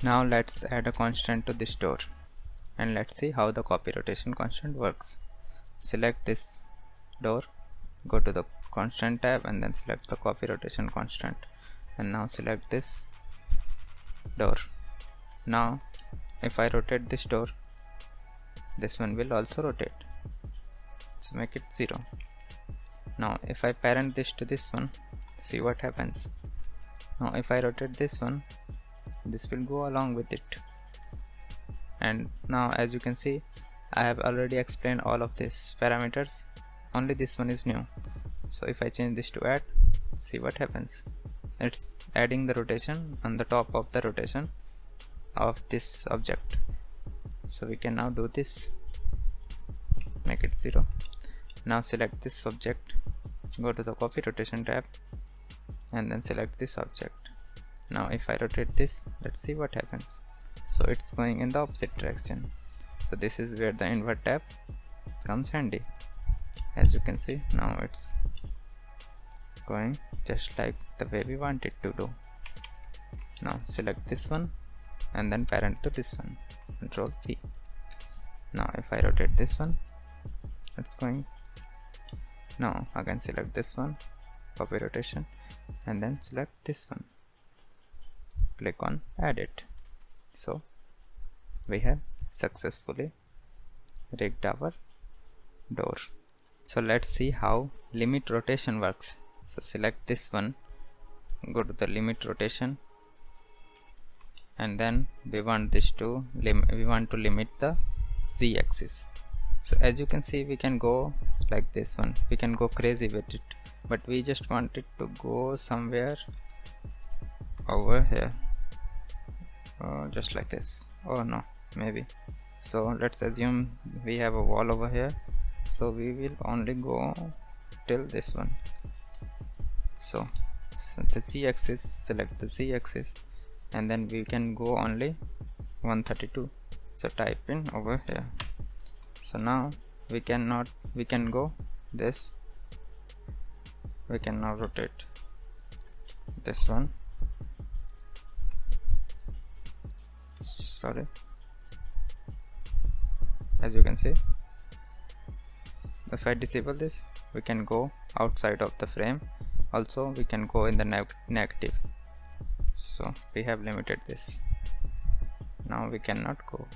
Now let's add a constant to this door and let's see how the copy rotation constant works. Select this door, go to the constant tab and then select the copy rotation constant, and now select this door. Now if I rotate this door, this one will also rotate, so make it 0. Now if I parent this to this one, see what happens. Now if I rotate this one, this will go along with it. And now as you can see, I have already explained all of these parameters, only this one is new. So if I change this to add, see what happens. It's adding the rotation on the top of the rotation of this object. So we can now do this, make it 0. Now select this object, go to the copy rotation tab and then select this object. Now if I rotate this, let's see what happens. So it's going in the opposite direction. So this is where the invert tab comes handy. As you can see, now it's going just like the way we want it to do. Now select this one and then parent to this one, Control P. Now if I rotate this one, it's going. Now again select this one, copy rotation, and then select this one, click on edit. So we have successfully rigged our door. So let's see how limit rotation works. So select this one, go to the limit rotation, and then we want this to limit the z-axis. So as you can see, we can go like this one, we can go crazy with it, but we just want it to go somewhere over here, just like this. Oh no, maybe. So let's assume we have a wall over here, so we will only go till this one. So the z-axis, select the z-axis, and then we can go only 132. So type in over here. So now we can go this, we can now rotate this one, sorry. As you can see, if I disable this, we can go outside of the frame. Also we can go in the negative. So we have limited this. Now we cannot go.